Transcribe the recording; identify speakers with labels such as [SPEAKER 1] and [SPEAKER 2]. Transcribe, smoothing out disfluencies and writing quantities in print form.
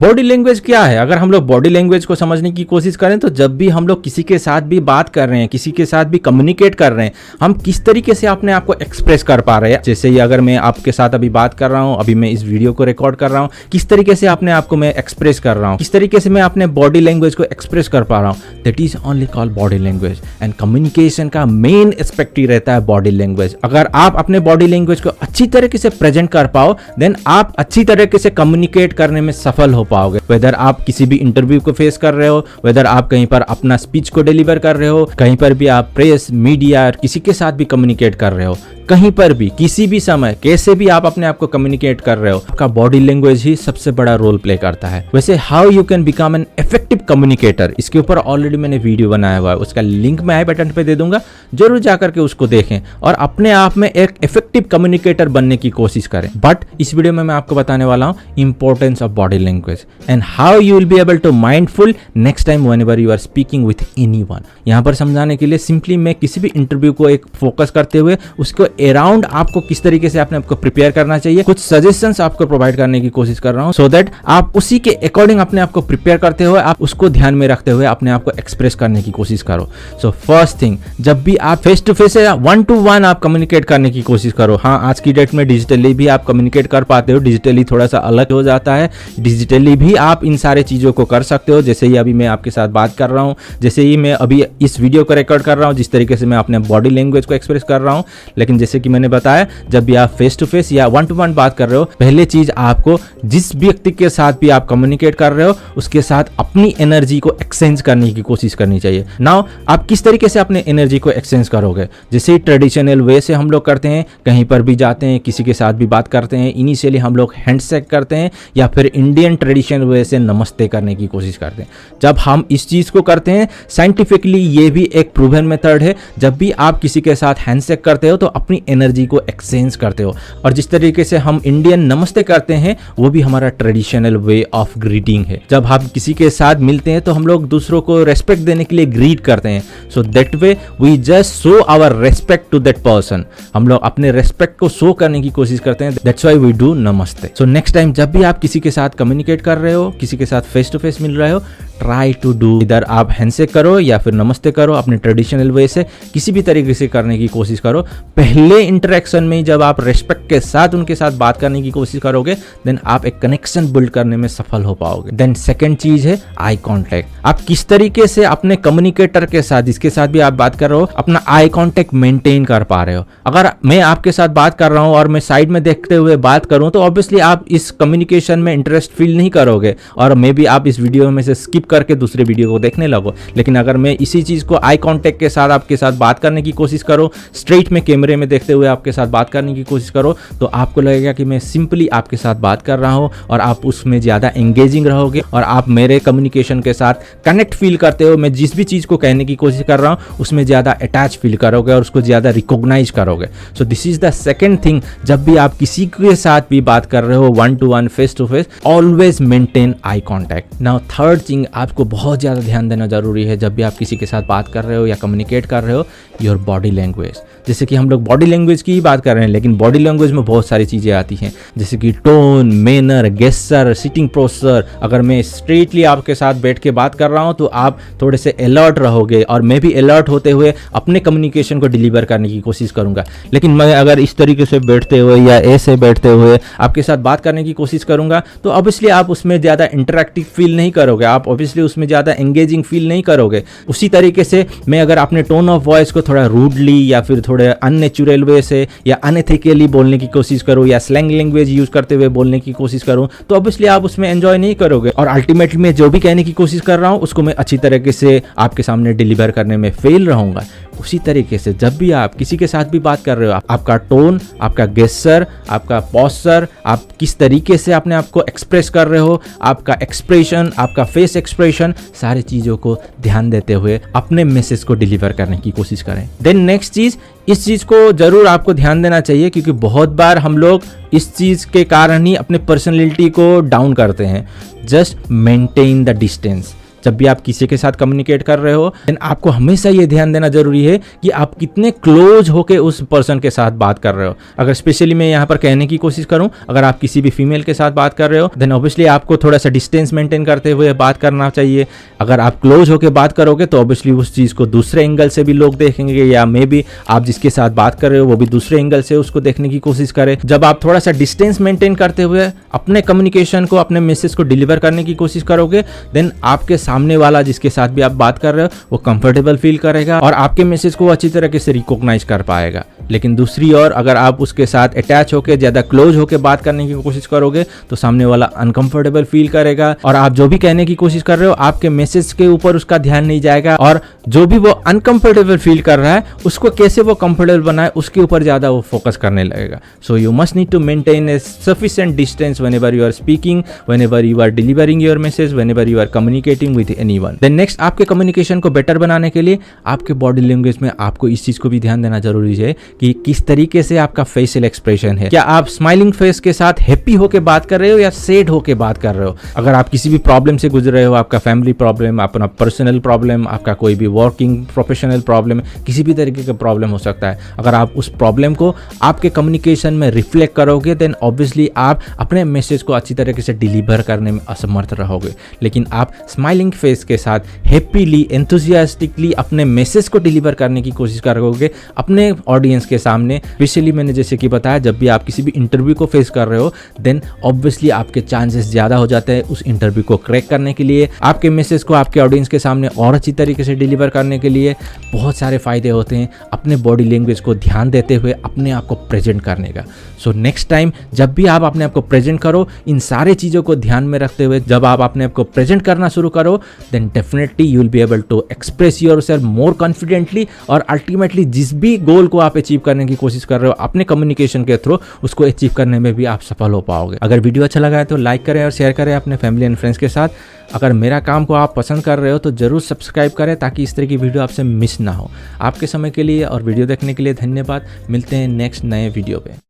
[SPEAKER 1] Body language क्या है? अगर हम लोग बॉडी लैंग्वेज को समझने की कोशिश करें तो जब भी हम लोग किसी के साथ भी बात कर रहे हैं, किसी के साथ भी कम्युनिकेट कर रहे हैं, हम किस तरीके से अपने आप को एक्सप्रेस कर पा रहे हैं। जैसे ही अगर मैं आपके साथ अभी बात कर रहा हूं, अभी मैं इस वीडियो को रिकॉर्ड कर रहा हूं, किस तरीके से अपने आप को मैं एक्सप्रेस कर रहा हूं, किस तरीके से मैं अपने बॉडी लैंग्वेज को एक्सप्रेस कर पा रहा हूं, that is only called body language. And communication का मेन एस्पेक्ट ही रहता है बॉडी लैंग्वेज। अगर आप अपने बॉडी लैंग्वेज को अच्छी तरीके से प्रेजेंट कर पाओ, देन आप अच्छी तरीके से कम्युनिकेट करने में सफल हो पाओगे। वेदर आप किसी भी इंटरव्यू को फेस कर रहे हो, वेदर आप कहीं पर अपना स्पीच को डिलीवर कर रहे हो, कहीं पर भी आप प्रेस, मीडिया और किसी के साथ भी कम्युनिकेट कर रहे हो, कहीं पर भी किसी भी समय कैसे भी आप अपने आप को कम्युनिकेट कर रहे हो, आपका बॉडी लैंग्वेज ही सबसे बड़ा रोल प्ले करता है। वैसे how you can become an effective communicator, इसके ऊपर ऑलरेडी मैंने वीडियो बनाया हुआ है, उसका लिंक मैं आई बटन पे दे दूंगा, जरूर जाकर के उसको देखें और अपने आप में एक इफेक्टिव कम्युनिकेटर बनने की कोशिश करें। बट इस वीडियो में मैं आपको बताने वाला हूं importance of body language and how you will be able to mindful next time whenever you are speaking with anyone. यहां पर समझाने के लिए सिंपली मैं किसी भी इंटरव्यू को एक फोकस करते हुए उसको अराउंड आपको किस तरीके से अपने आपको प्रिपेयर करना चाहिए, कुछ सजेशंस आपको प्रोवाइड करने की कोशिश कर रहा हूं, सो दैट आप उसी के अकॉर्डिंग अपने आप को प्रिपेयर करते हुए आप उसको ध्यान में रखते हुए अपने आप को एक्सप्रेस करने की कोशिश करो। सो फर्स्ट थिंग, जब भी आप फेस टू फेस या 1-to-1 आप कम्युनिकेट करने की कोशिश करो। हाँ, आज की डेट में डिजिटली भी आप कम्युनिकेट कर पाते हो, डिजिटली थोड़ा सा अलग हो जाता है, डिजिटली भी आप इन सारे चीजों को कर सकते हो। जैसे ही अभी मैं आपके साथ बात कर रहा हूँ, जैसे ही मैं अभी इस वीडियो को रिकॉर्ड कर रहा हूँ, जिस तरीके से मैं अपने बॉडी लैंग्वेज को एक्सप्रेस कर रहा हूँ। लेकिन जैसे कि मैंने बताया, जब भी आप फेस टू फेस या 1-to-1 बात कर रहे हो, पहले चीज आपको जिस व्यक्ति के साथ भी आप कम्युनिकेट कर रहे हो उसके साथ अपनी एनर्जी को एक्सचेंज करने की कोशिश करनी चाहिए। नाउ आप किस तरीके से अपने एनर्जी को एक्सचेंज करोगे? जैसे ट्रेडिशनल वे से हम लोग करते हैं, कहीं पर भी जाते हैं, किसी के साथ भी बात करते हैं, इनिशियली हम लोग हैंडशेक करते हैं या फिर इंडियन ट्रेडिशनल वे से नमस्ते करने की कोशिश करते हैं। जब हम इस चीज को करते हैं, साइंटिफिकली ये भी एक प्रूवन मेथड है, जब भी आप किसी के साथ हैंडशेक करते हो तो अपनी एनर्जी को एक्सचेंज करते हो। और जिस तरीके से हम इंडियन नमस्ते करते हैं वो भी हमारा ट्रेडिशनल वे ऑफ ग्रीटिंग है। जब हम किसी के साथ मिलते हैं तो हम लोग दूसरों को रेस्पेक्ट देने के लिए ग्रीट करते हैं। So that way we just show our respect to that person. हम लोग अपने रेस्पेक्ट को शो करने की कोशिश करते हैं, दैट्स व्हाई वी डू नमस्ते। सो नेक्स्ट टाइम जब भी आप किसी के साथ कम्युनिकेट कर रहे हो, किसी के साथ फेस टू फेस मिल रहे हो, ट्राई टू डू, इधर आप हैंडशेक करो या फिर नमस्ते करो, अपने ट्रेडिशनल वे से किसी भी तरीके से करने की कोशिश करो। पहले इंटरेक्शन में जब आप रेस्पेक्ट के साथ उनके साथ बात करने की कोशिश करोगे, देन आप एक कनेक्शन बिल्ड करने में सफल हो पाओगे। देन सेकंड चीज है आई कांटेक्ट। आप किस तरीके से अपने कम्युनिकेटर के साथ, जिसके साथ भी आप बात कर रहे हो, अपना आई कांटेक्ट मेंटेन कर पा रहे हो। अगर मैं आपके साथ बात कर रहा हूं और मैं साइड में देखते हुए बात करूं तो ऑब्वियसली आप इस कम्युनिकेशन में इंटरेस्ट फील नहीं करोगे और मे बी आप इस वीडियो में से स्किप करके दूसरे वीडियो को देखने लगो। लेकिन अगर मैं इसी चीज को आई कांटेक्ट के साथ आपके साथ बात करने की कोशिश करो, स्ट्रेट में कैमरे में देखते हुए आपके साथ बात करने की कोशिश करो, तो आपको लगेगा कि मैं सिंपली आपके साथ बात कर रहा हूं और आप उसमें ज्यादा एंगेजिंग रहोगे और आप मेरे कम्युनिकेशन के साथ कनेक्ट फील करते हो। मैं जिस भी चीज को कहने की कोशिश कर रहा हूं उसमें ज्यादा अटैच फील करोगे और उसको ज्यादा रिकॉग्नाइज करोगे। So this is the second thing, जब भी आप किसी के साथ भी बात कर रहे हो 1-to-1 face to face, always maintain eye contact. Now third thing, आपको बहुत ज्यादा ध्यान देना जरूरी है जब भी आप किसी के साथ बात कर रहे हो या कम्युनिकेट कर रहे हो, योर बॉडी लैंग्वेज। जैसे कि हम लोग बॉडी लैंग्वेज की ही बात कर रहे हैं, लेकिन बॉडी लैंग्वेज में बहुत सारी चीजें आती हैं, जैसे कि tone, manner, gesture, sitting posture. अगर मैं स्ट्रेटली आपके साथ बैठ के बात कर रहा हूं तो आप थोड़े से अलर्ट रहोगे और मैं भी अलर्ट होते हुए अपने कम्युनिकेशन को डिलीवर करने की कोशिश करूंगा। लेकिन मैं अगर इस तरीके से बैठते हुए या ऐसे बैठते हुए आपके साथ बात करने की कोशिश करूंगा तो ऑब्वियसली आप उसमें ज्यादा इंटरेक्टिव फील नहीं करोगे, आप ऑब्वियसली उसमें ज्यादा एंगेजिंग फील नहीं करोगे। उसी तरीके से मैं अगर अपने टोन ऑफ वॉइस को थोड़ा रूडली या फिर थोड़े अननेचुरल वे से या अनएथिकली बोलने की कोशिश करूं या स्लैंग लैंग्वेज यूज करते हुए बोलने की कोशिश करूं तो ऑब्वियसली आप उसमें एंजॉय नहीं करोगे और अल्टीमेटली मैं जो भी कहने की कोशिश कर रहा हूं उसको मैं अच्छी तरीके से आपके सामने डिलीवर करने में फेल रहूंगा। उसी तरीके से जब भी आप किसी के साथ भी बात कर रहे हो, आपका टोन, आपका गेस्चर, आपका पोस्चर, आप किस तरीके से अपने आप को एक्सप्रेस कर रहे हो, आपका एक्सप्रेशन, आपका फेस एक्सप्रेशन, सारी चीज़ों को ध्यान देते हुए अपने मैसेज को डिलीवर करने की कोशिश करें। देन नेक्स्ट चीज़, इस चीज़ को ज़रूर आपको ध्यान देना चाहिए क्योंकि बहुत बार हम लोग इस चीज़ के कारण ही अपने पर्सनैलिटी को डाउन करते हैं। Just maintain the distance. जब भी आप किसी के साथ कम्युनिकेट कर रहे हो, देन आपको हमेशा ये ध्यान देना जरूरी है कि आप कितने क्लोज होके उस पर्सन के साथ बात कर रहे हो। अगर स्पेशली मैं यहाँ पर कहने की कोशिश करूँ, अगर आप किसी भी फीमेल के साथ बात कर रहे हो, देन ऑब्वियसली आपको थोड़ा सा डिस्टेंस मेंटेन करते हुए बात करना चाहिए। अगर आप क्लोज होके बात करोगे तो ऑब्वियसली उस चीज़ को दूसरे एंगल से भी लोग देखेंगे, या मे बी आप जिसके साथ बात कर रहे हो वो भी दूसरे एंगल से उसको देखने की कोशिश करें। जब आप थोड़ा सा डिस्टेंस मेंटेन करते हुए अपने कम्युनिकेशन को, अपने मैसेज को डिलीवर करने की कोशिश करोगे, देन आपके सामने वाला जिसके साथ भी आप बात कर रहे हो वो कंफर्टेबल फील करेगा और आपके मैसेज को अच्छी तरीके से रिकॉग्नाइज कर पाएगा। लेकिन दूसरी ओर अगर आप उसके साथ अटैच होकर ज़्यादा क्लोज होकर बात करने की कोशिश करोगे तो सामने वाला अनकंफर्टेबल फील करेगा और आप जो भी कहने की कोशिश कर रहे हो आपके मैसेज के ऊपर उसका ध्यान नहीं जाएगा, और जो भी वो अनकंफर्टेबल फील कर रहा है उसको कैसे वो कंफर्टेबल बनाए उसके ऊपर ज़्यादा वो फोकस करने लगेगा। So you must need to maintain a sufficient distance whenever you are speaking, whenever you are delivering your message, whenever you are communicating with anyone. Then next, आपके कम्युनिकेशन को बेटर बनाने के लिए आपके बॉडी लैंग्वेज में आपको इस चीज़ को भी ध्यान देना जरूरी है कि किस तरीके से आपका फेशियल एक्सप्रेशन है। क्या आप स्माइलिंग फेस के साथ हैप्पी होकर बात कर रहे हो या सैड होकर बात कर रहे हो? अगर आप किसी भी प्रॉब्लम से गुजर रहे हो, आपका फैमिली प्रॉब्लम, अपना पर्सनल प्रॉब्लम, आपका कोई भी वर्किंग प्रोफेशनल प्रॉब्लम, किसी भी तरीके का प्रॉब्लम हो सकता है, अगर आप उस प्रॉब्लम को आपके कम्युनिकेशन में रिफ्लेक्ट करोगे देन ऑब्वियसली आप अपने मैसेज को अच्छी तरीके से डिलीवर करने में असमर्थ रहोगे। लेकिन आप स्माइलिंग फेस के साथ हैप्पीली, एंथुसियास्टिकली अपने मैसेज को डिलीवर करने की कोशिश करोगे अपने ऑडियंस के सामने। स्पेशली मैंने जैसे कि बताया, जब भी आप किसी भी इंटरव्यू को फेस कर रहे हो देन ऑब्वियसली आपके चांसेस ज़्यादा हो जाते हैं उस इंटरव्यू को क्रैक करने के लिए, आपके मैसेज को आपके ऑडियंस के सामने और अच्छी तरीके से डिलीवर करने के लिए। बहुत सारे फ़ायदे होते हैं अपने बॉडी लैंग्वेज को ध्यान देते हुए अपने आप को प्रेजेंट करने का। सो नेक्स्ट टाइम जब भी आप अपने आप को प्रेजेंट करो, इन सारे चीज़ों को ध्यान में रखते हुए जब आप अपने आप को प्रेजेंट करना शुरू करो then definitely you will be able to express yourself more confidently, और अल्टीमेटली जिस भी गोल को आप अचीव करने की कोशिश कर रहे हो अपने कम्युनिकेशन के थ्रू, उसको अचीव करने में भी आप सफल हो पाओगे। अगर वीडियो अच्छा लगा है तो लाइक करें और शेयर करें अपने फैमिली एंड फ्रेंड्स के साथ। अगर मेरा काम को आप पसंद कर रहे हो तो जरूर सब्सक्राइब करें ताकि इस तरह की वीडियो आपसे मिस ना हो। आपके समय के लिए और वीडियो देखने के लिए धन्यवाद। मिलते हैं नेक्स्ट नए वीडियो पे।